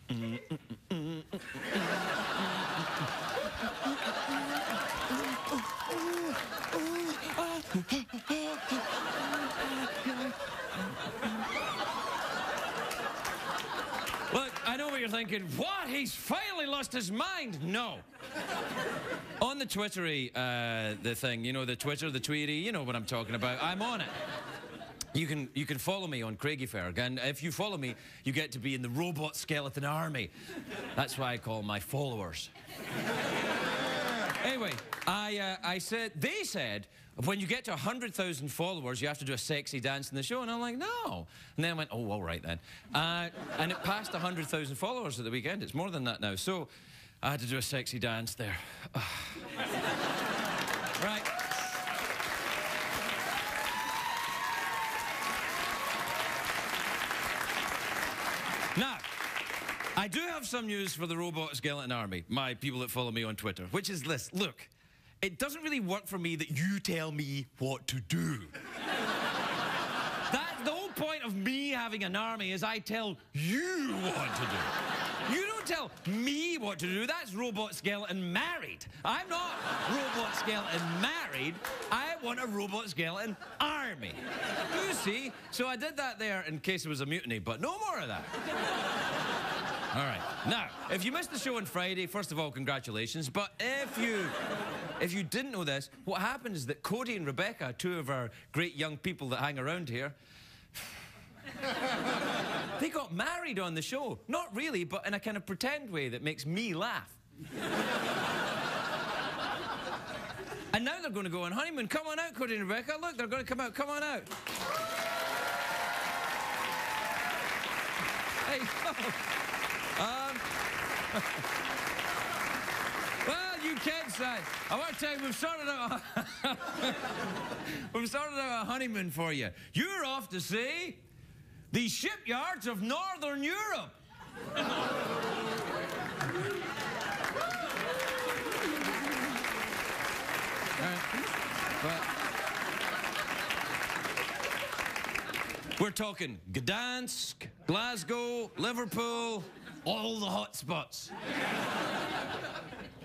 Look, I know what you're thinking. What? He's finally lost his mind? No. On the Twittery, the thing, you know, the Twitter, the Tweety, you know what I'm talking about. I'm on it. You can follow me on Craigie Ferg, and if you follow me, you get to be in the robot skeleton army. That's why I call my followers. Anyway, they said, when you get to 100,000 followers, you have to do a sexy dance in the show. And I'm like, no. And then I went, oh, all right then. And it passed 100,000 followers at the weekend. It's more than that now. So I had to do a sexy dance there. Right. Now, I do have some news for the Robot Skeleton Army, my people that follow me on Twitter, which is this. Look, it doesn't really work for me that you tell me what to do. That's the whole point of me having an army is I tell you what to do. You don't tell me what to do. That's Robot Skeleton married. I'm not Robot Skeleton married. I want a Robot Skeleton army. You see? So I did that there in case it was a mutiny, but no more of that. All right. Now, if you missed the show on Friday, first of all, congratulations. But if you didn't know this, what happened is that Cody and Rebecca, two of our great young people that hang around here, they got married on the show. Not really, but in a kind of pretend way that makes me laugh. And now they're going to go on honeymoon. Come on out, Cody and Rebecca. Look, they're going to come out. Come on out. Hey, well, you kids, I want to tell you, we've sorted out a honeymoon for you. You're off to see the shipyards of Northern Europe. We're talking Gdansk, Glasgow, Liverpool, all the hot spots.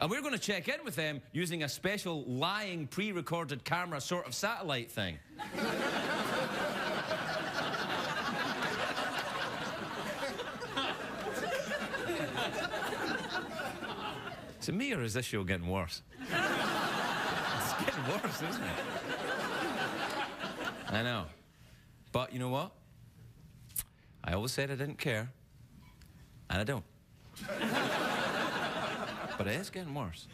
And we're going to check in with them using a special lying pre-recorded camera sort of satellite thing. Is it me or is this show getting worse? It's getting worse, isn't it? I know. But you know what? I always said I didn't care, and I don't. But it is getting worse.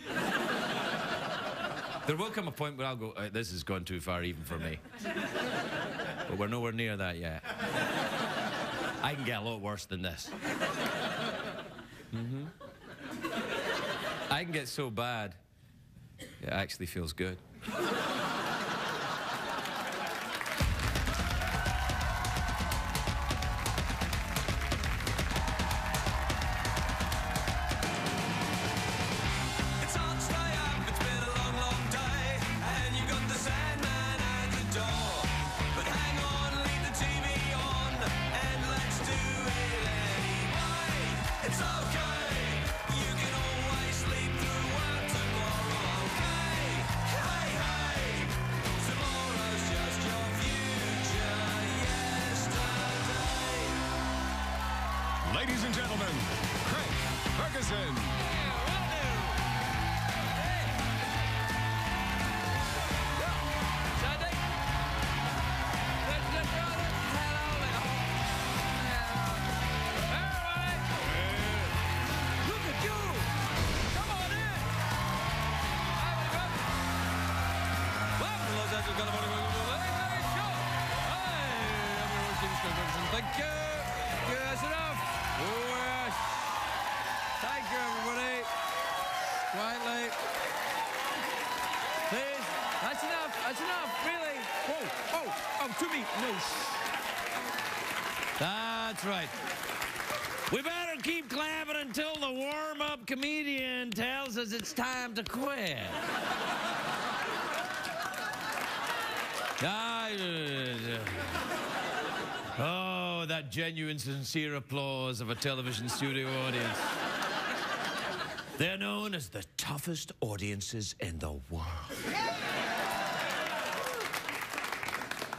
There will come a point where I'll go, this has gone too far even for me. But we're nowhere near that yet. I can get a lot worse than this. Mm-hmm. I can get so bad, it actually feels good. Ladies and gentlemen, Ferguson. Thank you. Yes, enough. Oh, yes. Thank you, everybody. Quietly. Please. That's enough. That's enough. Really. Oh, to me. No. That's right. We better keep clapping until the warm-up comedian tells us it's time to quit. Oh, that genuine, sincere applause of a television studio audience. They're known as the toughest audiences in the world.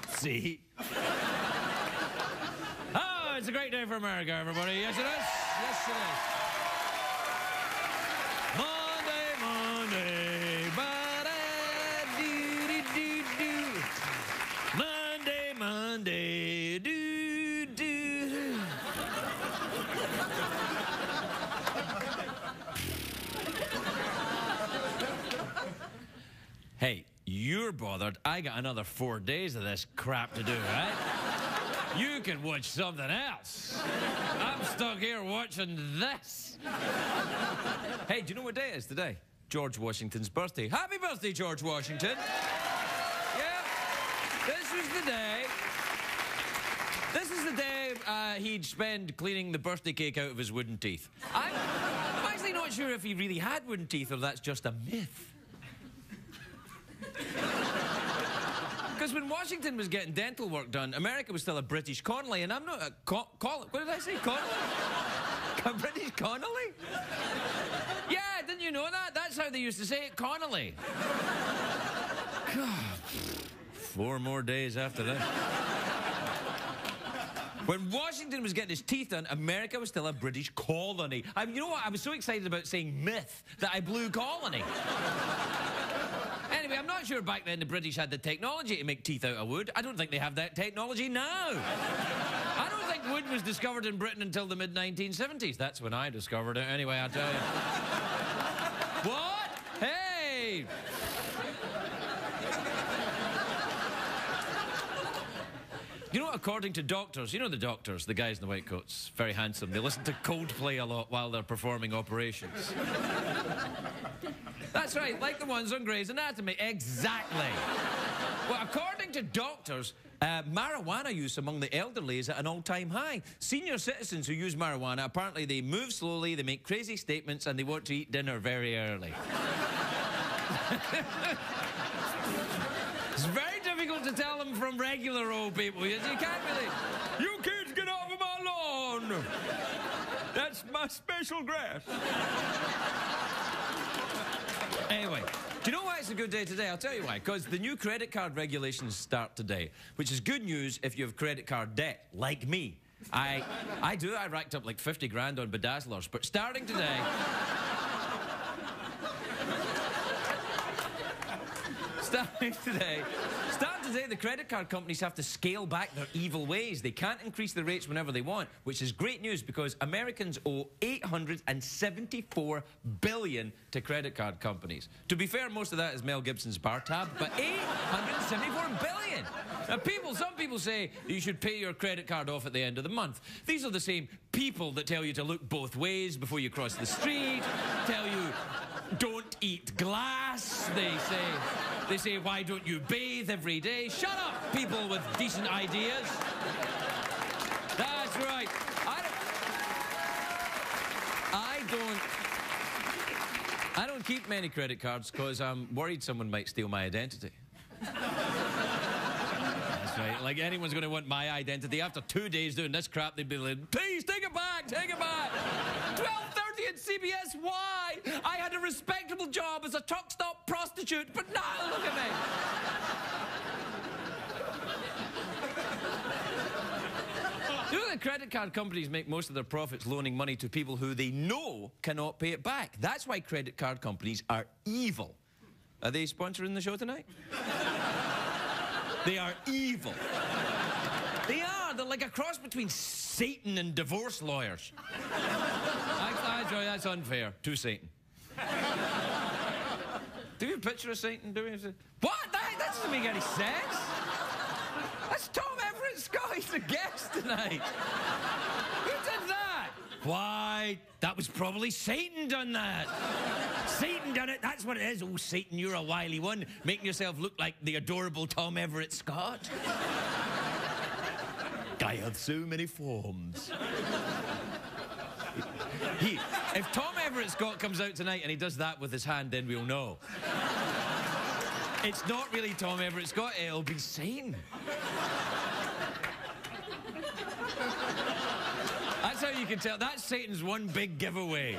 See? Oh, it's a great day for America, everybody. Yes, it is. Yes, it is. Monday, Monday, ba-da-doo-doo-doo-doo. Monday, Monday, do-do-do. Hey, you're bothered. I got another 4 days of this crap to do, right? You can watch something else. I'm stuck here watching this. Hey, do you know what day it is today? George Washington's birthday. Happy birthday, George Washington. Yeah, this was the day. This is the day he'd spend cleaning the birthday cake out of his wooden teeth. I'm actually not sure if he really had wooden teeth or that's just a myth. Because when Washington was getting dental work done, America was still a British colony, and I'm not a what did I say? Colony? A British colony? Yeah, didn't you know that? That's how they used to say it, Connolly. God, 4 more days after that. When Washington was getting his teeth done, America was still a British colony. You know what? I was so excited about saying myth that I blew colony. Anyway, I'm not sure back then the British had the technology to make teeth out of wood. I don't think they have that technology now. I don't think wood was discovered in Britain until the mid-1970s. That's when I discovered it. Anyway, I'll tell you. What? Hey! You know, according to doctors, you know the doctors, the guys in the white coats, very handsome. They listen to Coldplay a lot while they're performing operations. That's right, like the ones on Grey's Anatomy. Exactly. Well, according to doctors, marijuana use among the elderly is at an all-time high. Senior citizens who use marijuana, apparently they move slowly, they make crazy statements, and they want to eat dinner very early. It's very difficult to tell them from regular old people. You can't really... You kids, get off of my lawn! That's my special grass. Anyway, do you know why it's a good day today? I'll tell you why. Because the new credit card regulations start today, which is good news if you have credit card debt, like me. I do. I racked up like 50 grand on bedazzlers, but starting today... Starting today, the credit card companies have to scale back their evil ways. They can't increase the rates whenever they want, which is great news because Americans owe $874 billion to credit card companies. To be fair, most of that is Mel Gibson's bar tab, but $874 billion! Now, some people say you should pay your credit card off at the end of the month. These are the same people that tell you to look both ways before you cross the street, tell you don't eat glass, they say, why don't you bathe every day? Shut up, people with decent ideas. That's right. I don't keep many credit cards because I'm worried someone might steal my identity. That's right. Like anyone's going to want my identity. After 2 days doing this crap, they'd be like, please, take it back, take it back. 12:30 at CBS, why? I had a respectable job as a truck stop prostitute, but now look at me. You know that credit card companies make most of their profits loaning money to people who they know cannot pay it back. That's why credit card companies are evil. Are they sponsoring the show tonight? They are evil. They are. They're like a cross between Satan and divorce lawyers. That's unfair to Satan. Do you have a picture of Satan doing it? What? That doesn't make any sense. That's Tom Everett Scott. He's a guest tonight. Who did that? Why, that was probably Satan done that. Satan done it. That's what it is. Oh, Satan, you're a wily one, making yourself look like the adorable Tom Everett Scott. I have so many forms. If Tom Everett Scott comes out tonight and he does that with his hand, then we'll know. It's not really Tom Everett Scott, it'll be Satan. you can tell. That's Satan's one big giveaway.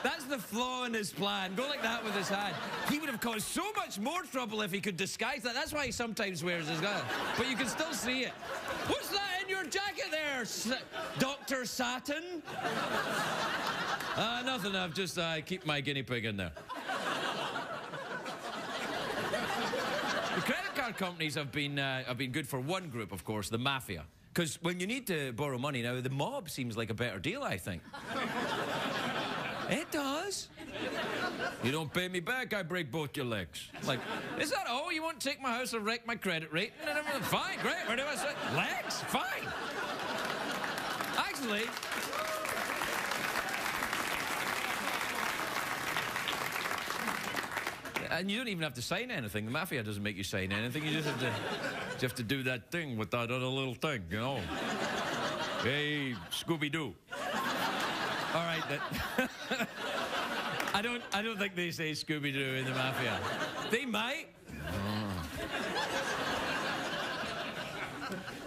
That's the flaw in his plan. Go like that with his hand. He would have caused so much more trouble if he could disguise that. That's why he sometimes wears his gun. But you can still see it. What's that in your jacket there, Dr. Satan? Nothing. I've just keep my guinea pig in there. The credit card companies have been good for one group, of course, the mafia. Because when you need to borrow money now, the mob seems like a better deal, I think. It does. You don't pay me back, I break both your legs. Like, is that all? You won't take my house or wreck my credit rating and everything? Fine, great. Where do I say? Legs? Fine. Actually... And you don't even have to sign anything. The mafia doesn't make you sign anything. You just have to do that thing with that other little thing, you know. Hey, Scooby-Doo. All right, I don't think they say Scooby-Doo in the mafia. They might.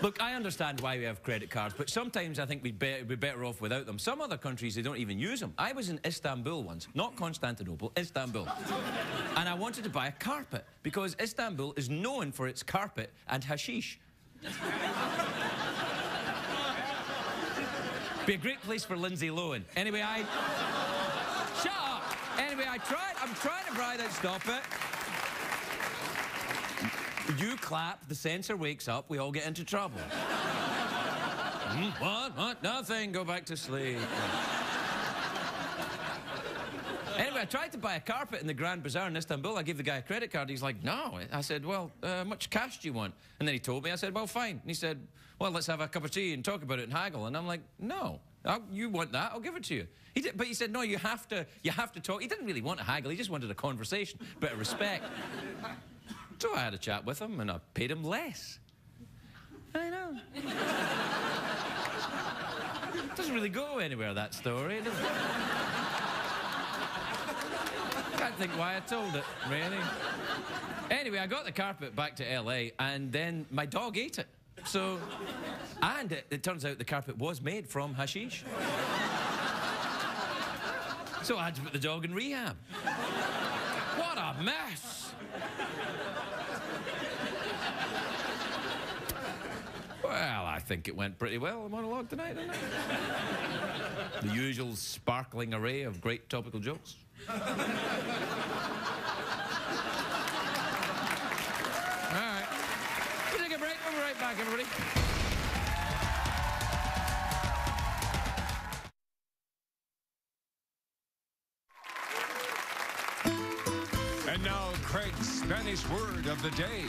Look, I understand why we have credit cards, but sometimes I think we'd be better off without them. Some other countries, they don't even use them. I was in Istanbul once, not Constantinople, Istanbul. And I wanted to buy a carpet, because Istanbul is known for its carpet and hashish. Be a great place for Lindsay Lohan. Anyway, Shut up! Anyway, I'm trying to buy that, stop it. You clap, the censor wakes up, we all get into trouble. What? Nothing, go back to sleep. Anyway, I tried to buy a carpet in the Grand Bazaar in Istanbul. I gave the guy a credit card. He's like, no. I said, well, how much cash do you want? And then he told me. I said, well, fine. And he said, well, let's have a cup of tea and talk about it and haggle. And I'm like, no. You want that? I'll give it to you. But he said, no, you have to talk. He didn't really want to haggle. He just wanted a conversation, a bit of respect. So I had a chat with him, and I paid him less. I know. It doesn't really go anywhere, that story, does it? I can't think why I told it, really. Anyway, I got the carpet back to LA, and then my dog ate it. So, and it turns out the carpet was made from hashish. So I had to put the dog in rehab. What a mess! Well, I think it went pretty well, the monologue tonight, didn't it? The usual sparkling array of great topical jokes. All right. We'll take a break. We'll be right back, everybody. And now, Craig's Spanish word of the day.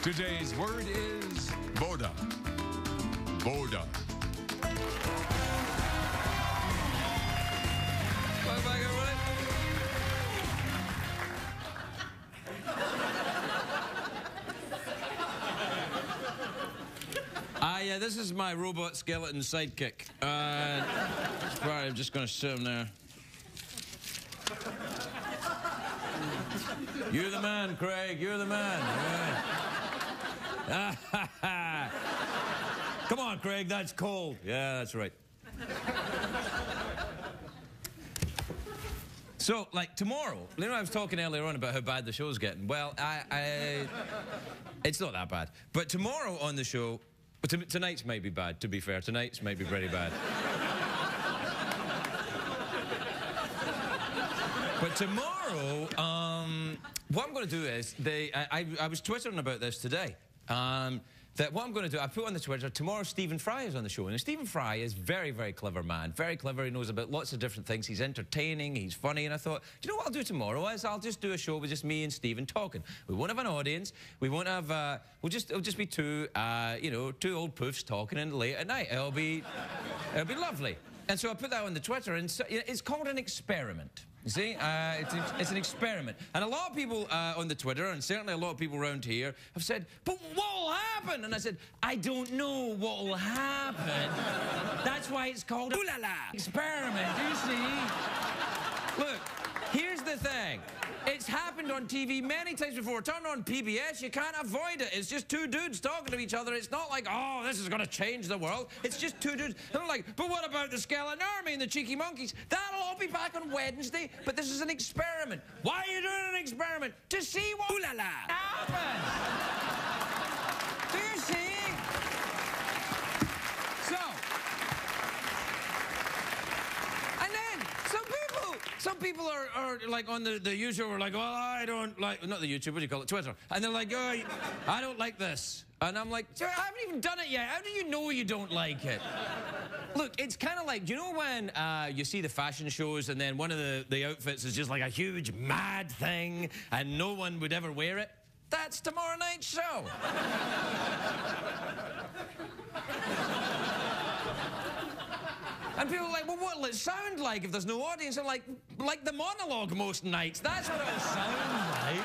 Today's word is boda. Boda. Welcome back, everybody. Yeah, this is my robot skeleton sidekick. Sorry, I'm just going to sit him there. You're the man, Craig. You're the man. Yeah. Come on, Craig. That's cold. Yeah, that's right. So, like, tomorrow, you know, I was talking earlier on about how bad the show's getting. Well, it's not that bad. But tomorrow on the show, tonight's might be bad, to be fair. Tonight's might be pretty bad. But tomorrow, what I'm going to do is, I was twittering about this today, that what I'm going to do, I put on the Twitter, tomorrow Stephen Fry is on the show. And Stephen Fry is very, very clever man. Very clever, he knows about lots of different things. He's entertaining, he's funny, and I thought, do you know what I'll do tomorrow is I'll just do a show with just me and Stephen talking. We won't have an audience, we won't have, it'll just be two old poofs talking in late at night. It'll be lovely. And so I put that on the Twitter, and so, it's called an experiment. You see, it's an experiment. And a lot of people on the Twitter, and certainly a lot of people around here, have said, but what'll happen? And I said, I don't know what'll happen. That's why it's called an experiment, do you see? Look, Here's the thing. It's happened on TV many times before. Turn on PBS, you can't avoid it. It's just two dudes talking to each other. It's not like, oh, this is going to change the world. It's just two dudes. And I'm like, but what about the Skeleton Army and the Cheeky Monkeys? That'll all be back on Wednesday, but this is an experiment. Why are you doing an experiment? To see what happens. Do you see? So, and then some people are like on the YouTube are like, well, I don't like, not the YouTube, what do you call it, Twitter. And they're like, oh, I don't like this. And I'm like, I haven't even done it yet. How do you know you don't like it? Look, it's kind of like, do you know when you see the fashion shows and then one of the outfits is just like a huge mad thing and no one would ever wear it? That's tomorrow night's show. And people are like, well, what'll it sound like if there's no audience? I'm like the monologue most nights. That's what it'll sound like.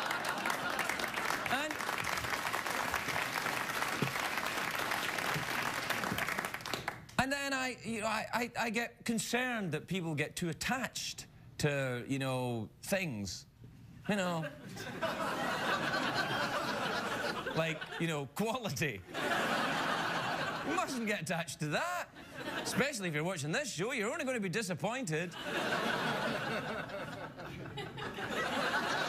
And then I get concerned that people get too attached to, you know, things. You know. Like, you know, quality. You mustn't get attached to that. Especially if you're watching this show, you're only going to be disappointed.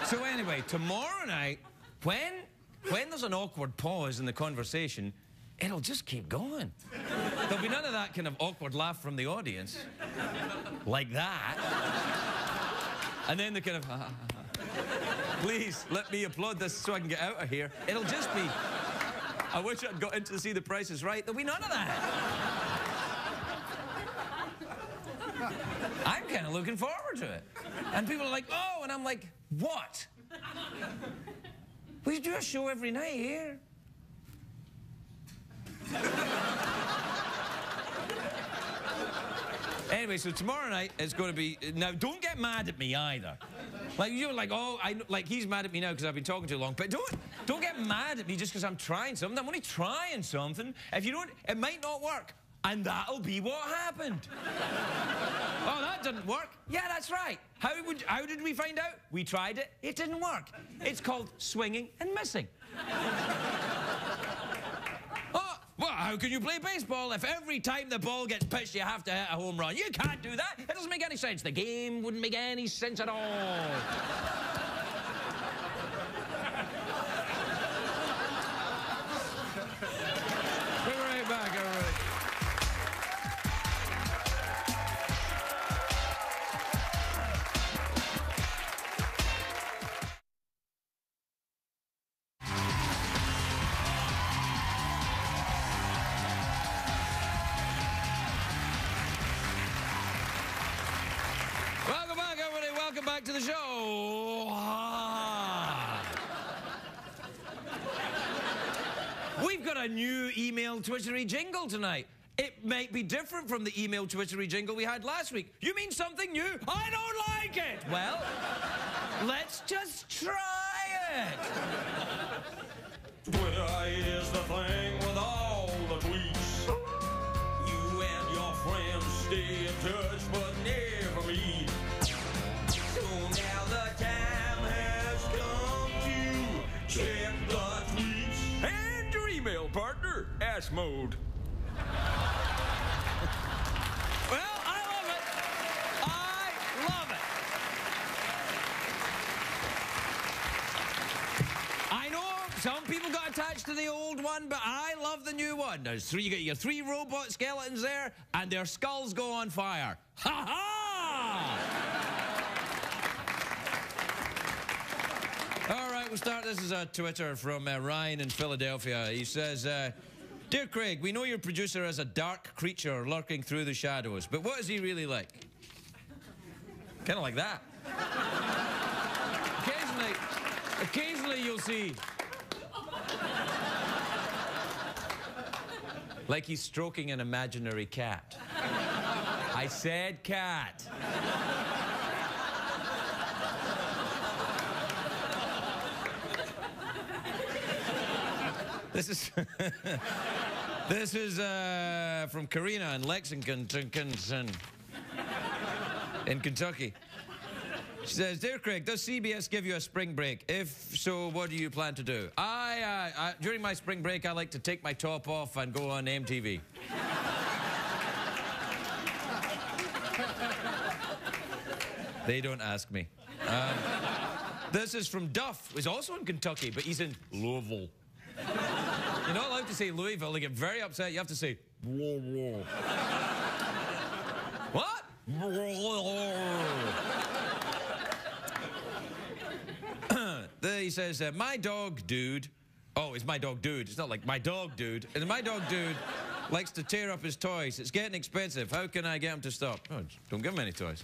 So anyway, tomorrow night, when there's an awkward pause in the conversation, it'll just keep going. There'll be none of that kind of awkward laugh from the audience. Like that. And then the kind of, please, let me applaud this so I can get out of here. It'll just be, I wish I'd got in to see The Price is Right. There'll be none of that. I'm kind of looking forward to it. And people are like, oh, and I'm like, what? We do a show every night here. Anyway, so tomorrow night is going to be... Now, don't get mad at me either. Like, you're like, oh, like, he's mad at me now because I've been talking too long. But don't get mad at me just because I'm trying something. I'm only trying something. If you don't, it might not work. And that'll be what happened. Oh, that didn't work. Yeah, that's right. How did we find out? We tried it. It didn't work. It's called swinging and missing. Oh, well, how can you play baseball if every time the ball gets pitched you have to hit a home run? You can't do that. It doesn't make any sense. The game wouldn't make any sense at all. We're right back, everybody. Welcome back to the show. We've got a new email twittery jingle tonight. It might be different from the email twittery jingle we had last week. You mean something new? I don't like it. Well, let's just try it. Twitter is the thing with all the tweets. You and your friends stay in touch, but never meet. So now the time has come to check the tweets. And your email partner, Ass Mode. Well, I love it. I love it. I know some people got attached to the old one, but I love the new one. There's three. You got your three robot skeletons there, and their skulls go on fire. Ha ha! All right, we'll start. This is a Twitter from Ryan in Philadelphia. He says, Dear Craig, we know your producer as a dark creature lurking through the shadows, but what is he really like? Kind of like that. Occasionally you'll see. Like he's stroking an imaginary cat. I said cat. This is from Karina in Lexington, in Kentucky. She says, Dear Craig, does CBS give you a spring break? If so, what do you plan to do? During my spring break, I like to take my top off and go on MTV. They don't ask me. This is from Duff, who's also in Kentucky, but he's in Louisville. You're not allowed to say Louisville. They get very upset. You have to say, what? He says, my dog, dude. Oh, it's my dog, dude. It's not like my dog, dude. And my dog, dude, likes to tear up his toys. It's getting expensive. How can I get him to stop? Oh, don't give him any toys.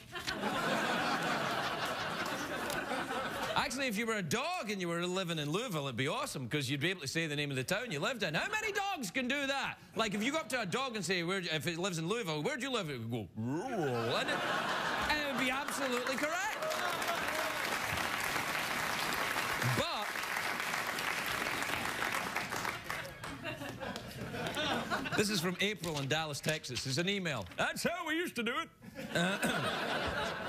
Actually, if you were a dog and you were living in Louisville, it'd be awesome, because you'd be able to say the name of the town you lived in. How many dogs can do that? Like, if you go up to a dog and say, if it lives in Louisville, where'd you live? It would go, rural, and it would be absolutely correct. But this is from April in Dallas, Texas. It's an email. That's how we used to do it.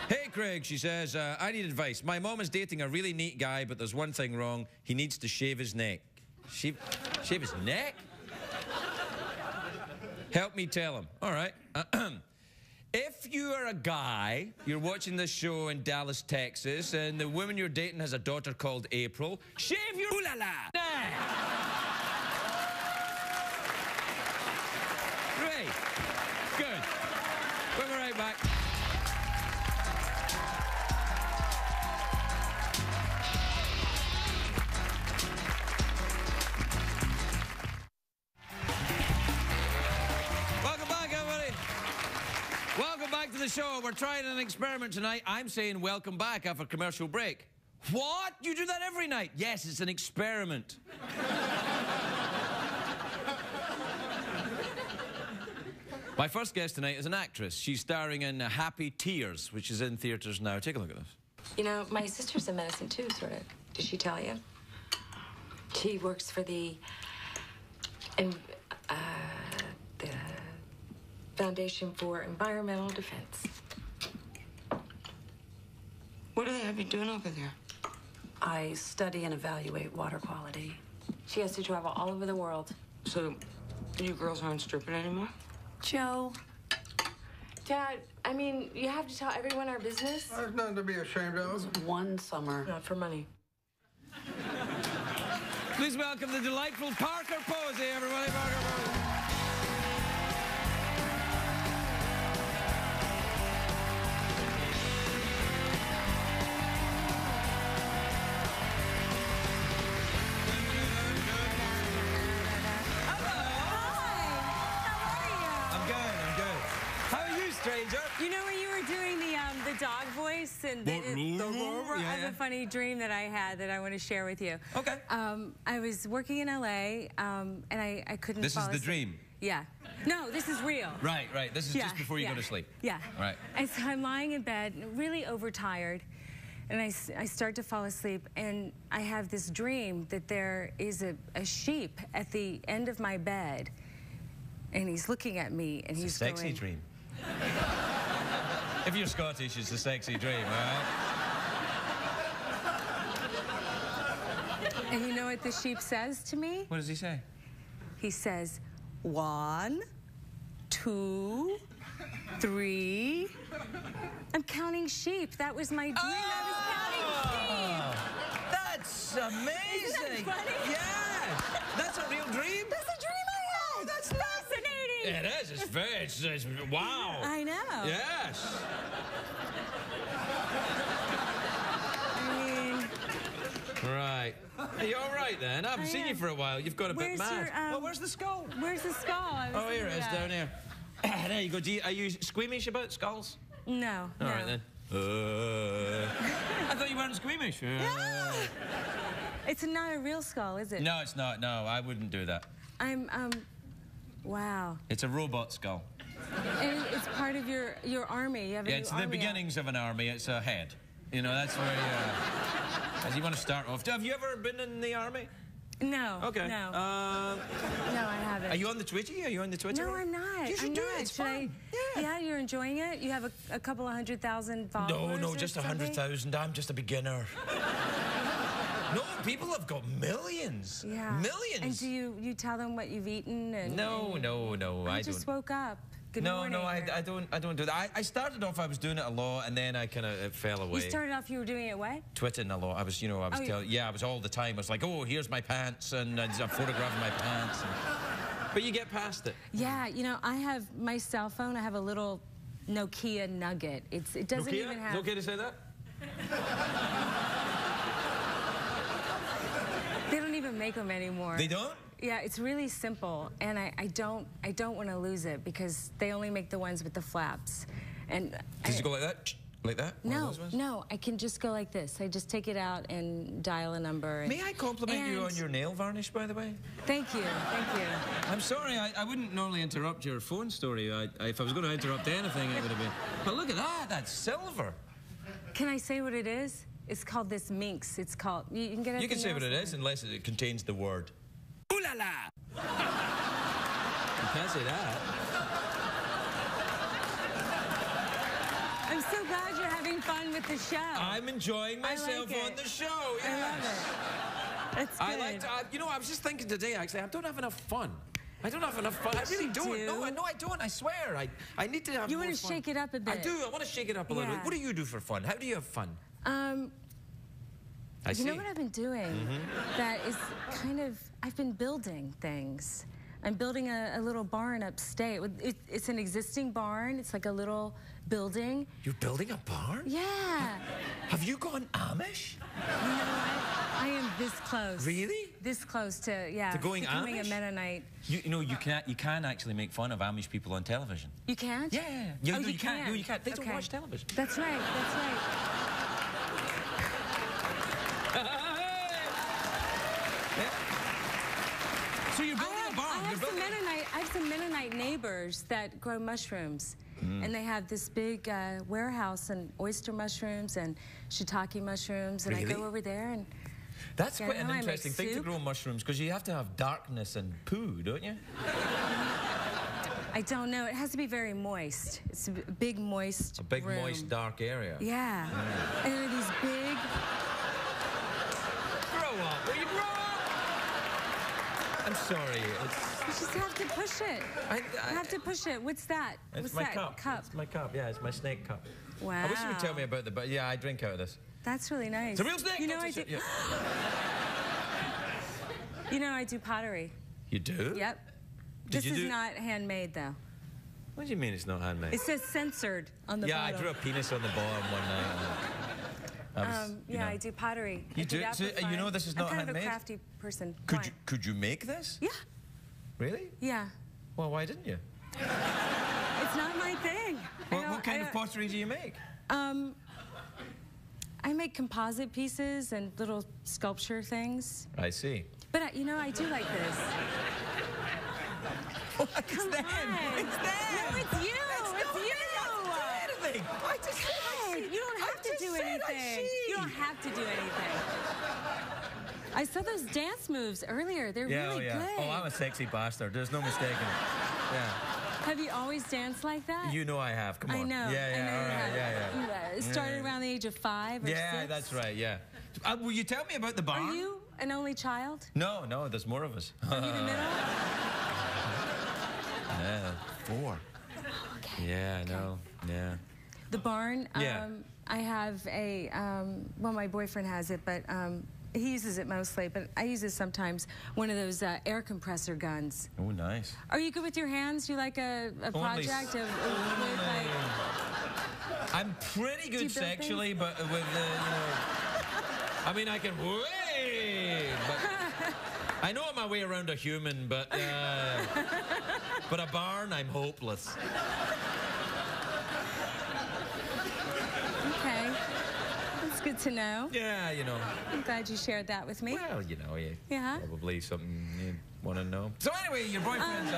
Hey, Craig, she says, I need advice. My mom is dating a really neat guy, but there's one thing wrong. He needs to shave his neck. Shave his neck? Help me tell him. All right. If you are a guy, you're watching this show in Dallas, Texas, and the woman you're dating has a daughter called April, shave your ooh-la-la neck. Great. Good. We'll be right back. Welcome back to the show. We're trying an experiment tonight. I'm saying welcome back after commercial break. What? You do that every night? Yes, it's an experiment. My first guest tonight is an actress. She's starring in Happy Tears, which is in theaters now. Take a look at this. You know, my sister's in medicine too, sort of. Did she tell you? She works for the Foundation for Environmental Defense. What do they have you doing over there? I study and evaluate water quality. She has to travel all over the world. So, you girls aren't stripping anymore? Joe. Dad, I mean, you have to tell everyone our business? There's nothing to be ashamed of. One summer. Not for money. Please welcome the delightful Parker Posey, everybody. Parker Posey. Stranger. You know when you were doing the dog voice and I have a funny dream that I had that I want to share with you. Okay. I was working in LA and I couldn't. This is the dream. Yeah. No, this is real. Right. This is just before you go to sleep. Yeah. Right. And so I'm lying in bed, really overtired, and I start to fall asleep, and I have this dream that there is a sheep at the end of my bed, and he's looking at me, and he's going. It's a sexy dream. If you're Scottish, it's a sexy dream, all right? And you know what the sheep says to me? What does he say? He says, 1, 2, 3. I'm counting sheep. That was my dream. I was counting sheep. That's amazing. Isn't that funny? Yes. That's a real dream? That's a dream I had. Oh, that's fascinating. It is. It's very. It's wow. I know. Yes. I mean. Right. Are you all right then? I haven't seen you for a while. You've got a bit mad. Well, where's the skull? Where's the skull? Oh, here it is, down here. There you go. Are you squeamish about skulls? No. All right then. I thought you weren't squeamish. No. It's not a real skull, is it? No, it's not. No, I wouldn't do that. Wow. It's a robot skull. And it's part of your army. You have it's the beginnings of an army. It's a head. You know, that's where you want to start off. Have you ever been in the army? No. Okay. No. No, I haven't. Are you on the Twitty? Are you on the Twitter? No, I'm not. You should I'm do not. it. It's fun. Yeah, you're enjoying it? You have a couple of 100,000 followers? No, just 100,000. I'm just a beginner. No, people have got millions. Yeah. Millions. And do you tell them what you've eaten? And, No, I just woke up. Good morning. No, I don't do that. I started off, I was doing it a lot, and then it fell away. You started off, you were doing it what? Twitting a lot. I was I was all the time. I was like, oh, here's my pants, and I'm photographing my pants. But you get past it. Yeah, I have my cell phone. I have a little Nokia Nugget. It doesn't even have. Is it okay to say that? They don't even make them anymore. They don't? Yeah, it's really simple, and I don't want to lose it because they only make the ones with the flaps. And Does it go like that? Like that? No, I can just go like this. I just take it out and dial a number. May I compliment you on your nail varnish, by the way? Thank you. I'm sorry, I wouldn't normally interrupt your phone story. If I was going to interrupt anything, it would have been. But look at that, that's silver. Can I say what it is? It's called this minx. It's called. You can get it. You can say what it is unless it contains the word. Ooh la la! You can't say that. I'm so glad you're having fun with the show. I'm enjoying myself on the show. Yes. I love it. That's good. I was just thinking today, actually, I don't have enough fun. I don't have enough fun. I really don't. Do? No, I don't. I swear. I need to have You more want to fun. shake it up a bit. I do. I want to shake it up a little bit. What do you do for fun? How do you have fun? You know what I've been doing? That is kind of, I've been building things. I'm building a little barn upstate. It's an existing barn. It's like a little building. You're building a barn? Yeah. Have you gone Amish? You know what? I am this close. Really? This close to, to going becoming Amish? a Mennonite. You can actually make fun of Amish people on television. You can't? Yeah. You can't. No, you can't. They don't watch television. That's right. So you're building a barn. I have some Mennonite neighbors that grow mushrooms. And they have this big warehouse and oyster mushrooms and shiitake mushrooms. And Really? I go over there and... That's quite an I make interesting thing to soup. grow mushrooms, because you have to have darkness and poo, don't you? I don't know. It has to be very moist. It's a big, moist A big, room. moist, dark area. Yeah. And there are these big... Grow up. Will you grow up? I'm sorry. You just have to push it. You have to push it. What's that? It's What's my that? cup. It's my cup. Yeah, it's my snake cup. Wow. I wish you would tell me about the... But yeah, I drink out of this. That's really nice. It's a real snake. You know, I do... Yeah. You know, I do pottery. You do? Yep. This is not handmade, though. What do you mean it's not handmade? It says censored on the Yeah, bottom. I drew a penis on the bottom one night. Yeah, I do pottery. You I do? that So, for fun. you know this is not I'm kind handmade? of a crafty person. Could you make this? Yeah. Really? Yeah. Well, why didn't you? It's not my thing. What kind of pottery do you make? I make composite pieces and little sculpture things. I see. But, I do like this. Come on. It's them. No, it's you. It's you. Anything. I just said You don't have to do anything. You don't have to do anything. I saw those dance moves earlier. They're really good. Oh, I'm a sexy bastard. There's no mistaking it. Yeah. Have you always danced like that? You know I have. Come on. I know. Yeah, I know all you right. have. You started around the age of 5 or 6? Yeah, that's right. Yeah. Will you tell me about the barn? Are you an only child? No, there's more of us. Are you the middle? Yeah, 4. Okay. Yeah, no, yeah. The barn, Yeah. I have a, well, my boyfriend has it, but he uses it mostly, but I use it sometimes, one of those air compressor guns. Oh, nice. Are you good with your hands? Do you like a project with like... I'm pretty good sexually, but with, I mean, I can, but I know my way around a human, but a barn, I'm hopeless. Okay. That's good to know. Yeah, I'm glad you shared that with me. Well, Yeah. probably something you want to know. So anyway, your boyfriend's...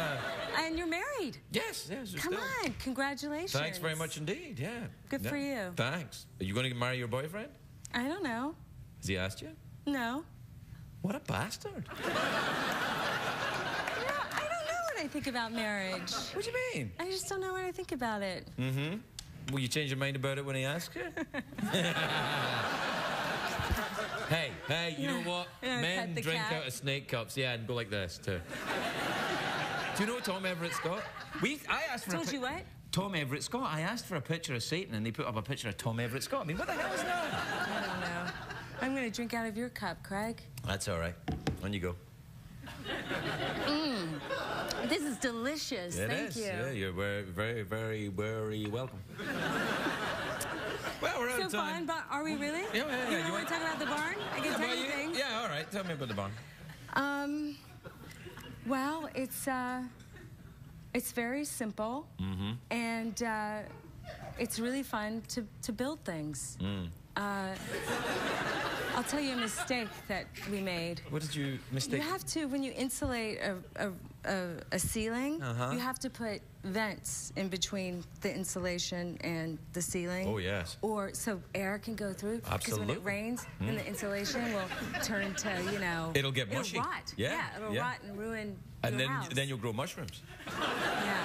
And you're married. Yes. Come on. Congratulations. Thanks very much indeed, yeah. Good for you. Thanks. Are you going to marry your boyfriend? I don't know. Has he asked you? No. What a bastard. I don't know what I think about marriage. What do you mean? I just don't know what I think about it. Mm-hmm. Will you change your mind about it when he asks you? Hey, you know what? Men drink out of snake cups, yeah, and go like this, too. Do you know Tom Everett Scott? I asked for Told you what? Tom Everett Scott. I asked for a picture of Satan, and they put up a picture of Tom Everett Scott. I mean, what the hell is that? I don't know. I'm going to drink out of your cup, Craig. That's all right. On you go. This is delicious. Thank you. Yeah, you're very, very welcome. Well, we're out of time. Fun, but are we really? Yeah. You want to talk about the barn? I can tell you things. Yeah, all right. Tell me about the barn. Well, it's very simple, and it's really fun to build things. I'll tell you a mistake that we made. What did you mistake? You have to, when you insulate a ceiling, you have to put vents in between the insulation and the ceiling. Oh, yes. So air can go through. Absolutely. Because when it rains, then the insulation will turn to, you know... It'll get mushy. It'll rot. Yeah, it'll rot and ruin and your house. then you'll grow mushrooms. Yeah.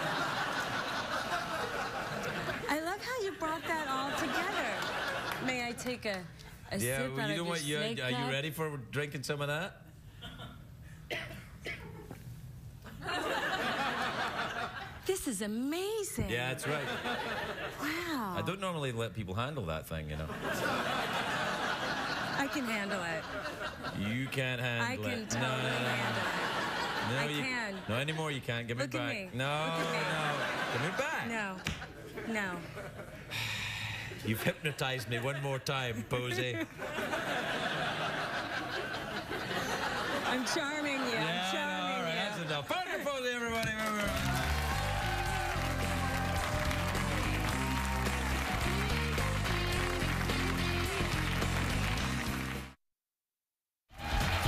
I love how you brought that all together. May I take a sip out of your snake cup? Are you ready for drinking some of that? This is amazing. Yeah, that's right. Wow. I don't normally let people handle that thing, you know. I can handle it. You can't handle it. I can totally handle it. No, I can. No, anymore you can't. Give me Look back. at me. No, Look at me. no. Give me back. No. You've hypnotized me one more time, Posey. I'm charming you. I'm charming all right, you. that's enough. Fire for Posey, everybody.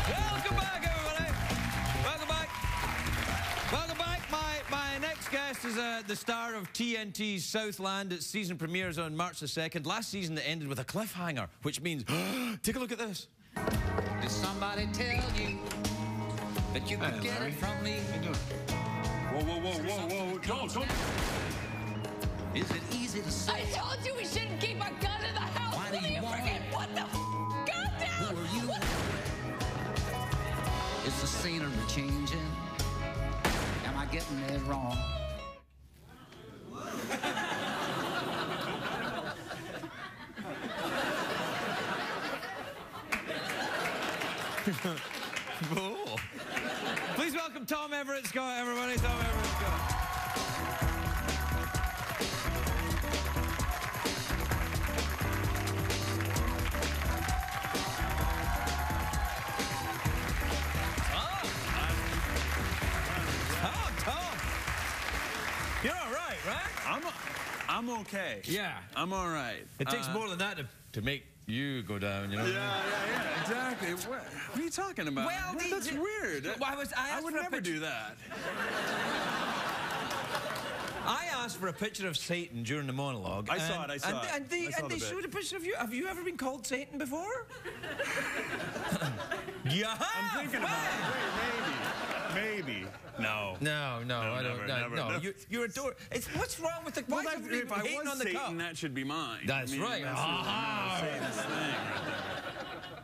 Welcome back, everybody. Welcome back. Welcome back. My next guest is the star of TNT's Southland. Its season premieres on March the 2nd. Last season that ended with a cliffhanger, which means, take a look at this. Did somebody tell you that you could get it from me? How you doing? Whoa. Don't. Is it easy to say? I told you we shouldn't keep a gun in the house. Why do you want forget it? what the gun down? Who are you? Is the scenery changing? Am I getting it wrong? Cool. Please welcome Tom Everett Scott, everybody. Tom Everett Scott. Tom. You're all right, right? I'm okay. Yeah. I'm all right. It takes more than that to make you go down, you know? Yeah, exactly. What are you talking about? Well, that's weird. I would never do that. I asked for a picture of Satan during the monologue. I saw it. And they showed a picture of you. Have you ever been called Satan before? You have? I'm thinking about it. Maybe. No. No, I don't. Never. No, you're a door. What's wrong with the? Why Well, if I hating was on the Satan, cup? that should be mine. That's right. That's Satan's thing right there.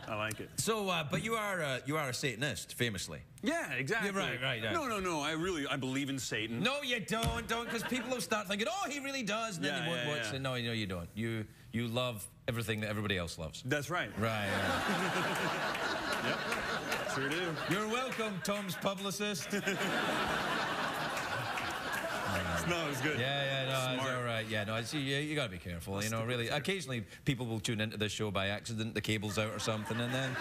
I like it. So, but you are a Satanist, famously. Yeah, exactly. You're right. No. I believe in Satan. No, you don't, because people will start thinking, oh, he really does, and then they won't watch it. No, you don't. You love everything that everybody else loves. That's right. Right. Yep. Sure do. You're welcome, Tom's publicist. No, it was good. No, it's all right. Yeah, no, you got to be careful, you know, really. Occasionally, people will tune into this show by accident, the cable's out or something, and then...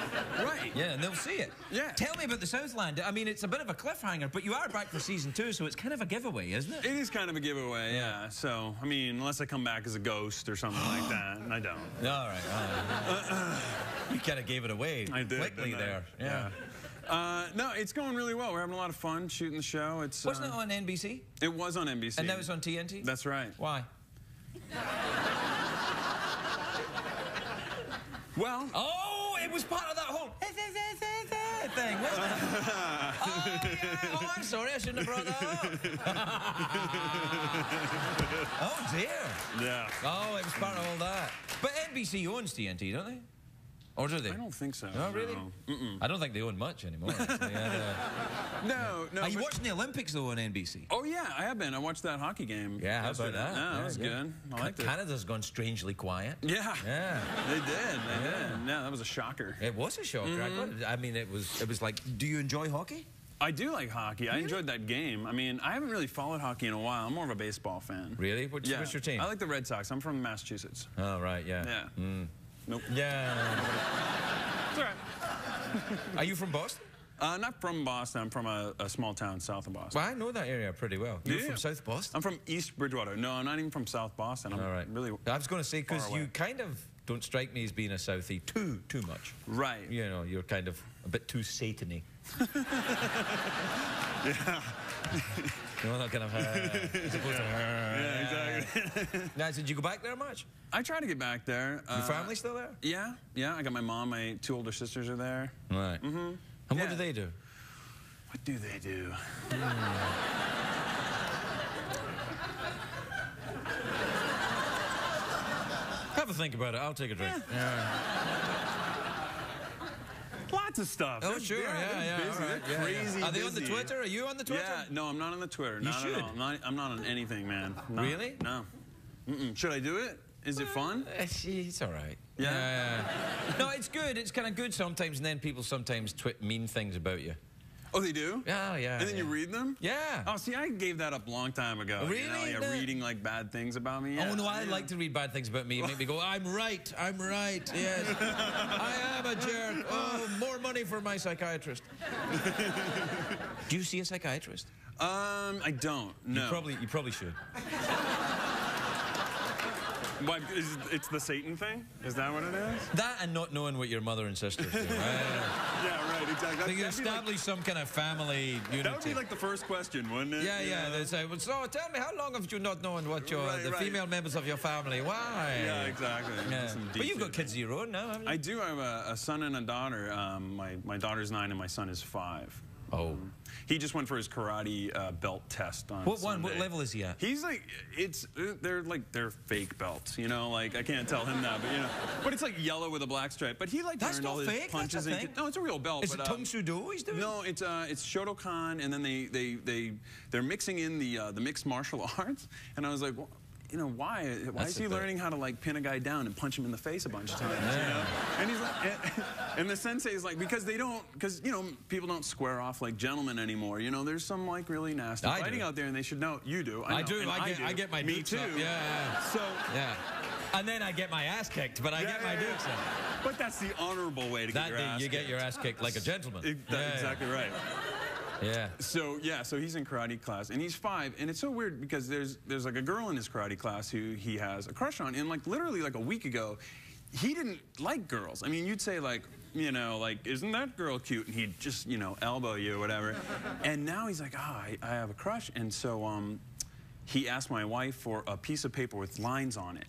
Right. Yeah, and they'll see it. Yeah. Tell me about the Southland. I mean, it's a bit of a cliffhanger, but you are back for season 2, so it's kind of a giveaway, isn't it? It is kind of a giveaway, yeah. So, I mean, unless I come back as a ghost or something like that, and I don't. All right. You kind of gave it away quickly there. Yeah. No, it's going really well. We're having a lot of fun shooting the show. Wasn't it on NBC? It was on NBC. And that was on TNT? That's right. Why? Well... Oh, it was part of that whole thing. I'm sorry, I shouldn't have brought that up. Oh, dear. Yeah. Oh, it was part of all that. But NBC owns TNT, don't they? Or do they? I don't think so. Oh, really? No. Mm-mm. I don't think they own much anymore. No. Are you watching the Olympics, though, on NBC? Oh, yeah, I have been. I watched that hockey game. Yeah, how about that? Yeah, that was good. I liked it. Canada's gone strangely quiet. Yeah. Yeah. They did. They did. Yeah, that was a shocker. It was a shocker. I mean, it was like, do you enjoy hockey? I do like hockey. I enjoyed that game. I mean, I haven't really followed hockey in a while. I'm more of a baseball fan. Really? What's your team? I like the Red Sox. I'm from Massachusetts. Oh, right, yeah. Yeah. Nope. Yeah. It's all right. Are you from Boston? Not from Boston. I'm from a small town south of Boston. Well, I know that area pretty well. You're from South Boston? I'm from East Bridgewater. No, I'm not even from South Boston. I'm really I was going to say, because you kind of don't strike me as being a Southie too much. Right. You know, you're kind of a bit too Satan-y. Yeah. You know, that kind of yeah, exactly. Now, did you go back there much? I try to get back there. Your family still there? Yeah. I got my mom. My 2 older sisters are there. Right. And what do they do? What do they do? Have a think about it. I'll take a drink. Lots of stuff. Oh, sure. Yeah. Busy. All right. They're crazy. Are they on the Twitter? Are you on the Twitter? Yeah. No, I'm not on the Twitter. You should. At all. I'm not on anything, man. Really? No. Should I do it? Is it fun? It's all right. Yeah. No, it's good. It's kind of good sometimes, and then people sometimes tweet mean things about you. Oh, they do? Yeah. And then you read them? Yeah. Oh, see, I gave that up a long time ago. Really? You know, reading like bad things about me. Oh, no, I like to read bad things about me. Make me go, I'm right. Yes. I am a jerk. Oh, more money for my psychiatrist. Do you see a psychiatrist? I don't. No. You probably should. What, it's the Satan thing? Is that what it is? That and not knowing what your mother and sisters do. Yeah, right, exactly. They establish some kind of family unity. That would be like the first question, wouldn't it? Yeah. They say, well, so tell me, how long have you not known what the female members of your family? Why? Yeah, exactly. Yeah. But you've got kids of your own now, haven't you? I do. I have a son and a daughter. My daughter's 9 and my son is 5. Oh. He just went for his karate belt test on What Sunday. one? What level is he at? He's like, they're fake belts, you know, like I can't tell him that, but it's like yellow with a black stripe. But he like learned all his punches and no, it's a real belt. Is it Tong Soo-do he's doing? No, it's Shotokan, and then they're mixing in the mixed martial arts, and I was like, well, you know, why is he learning how to like pin a guy down and punch him in the face a bunch of times? You know? And he's like, and the sensei is like, because you know, people don't square off like gentlemen anymore. You know, there's some like really nasty fighting out there, and they should know. You do. I do. I get my Me dukes too. up. Yeah. So. Yeah. And then I get my ass kicked, but I get my dukes up. But that's the honorable way to get your ass kicked. You get your ass kicked like a gentleman. Exactly right. Yeah. So he's in karate class, and he's 5, and it's so weird because there's like a girl in his karate class who he has a crush on, and like literally like a week ago, he didn't like girls. I mean, you'd say like, you know, like, isn't that girl cute? And he'd just, you know, elbow you or whatever. And now he's like, I have a crush, and so he asked my wife for a piece of paper with lines on it.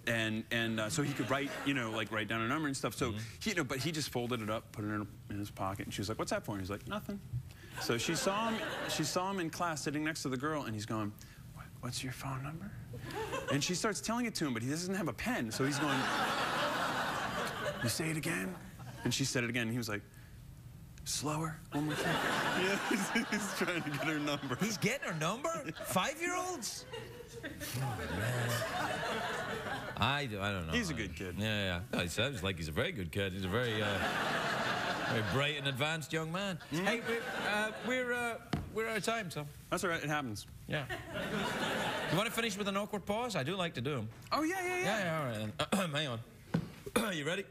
And so he could write, you know, like write down a number and stuff. So but he just folded it up, put it in his pocket, and she was like, what's that for? And he's like, nothing. So she saw him in class sitting next to the girl, and he's going, what's your phone number? And she starts telling it to him, but he doesn't have a pen, so he's going, you say it again? And she said it again, and he was like, slower, one more time. Yeah, he's trying to get her number. He's getting her number? 5-year-olds? I don't know. He's a good kid. Yeah. No, he sounds like he's a very good kid. He's a very bright and advanced young man. Hey, we're out of time, so. That's all right. It happens. Yeah. You want to finish with an awkward pause? I do like to do them. Oh, yeah. Yeah, all right then. Hang on. You ready?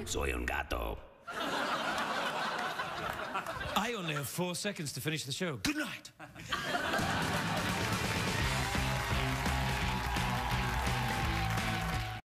Soy un gato. I only have 4 seconds to finish the show. Good night.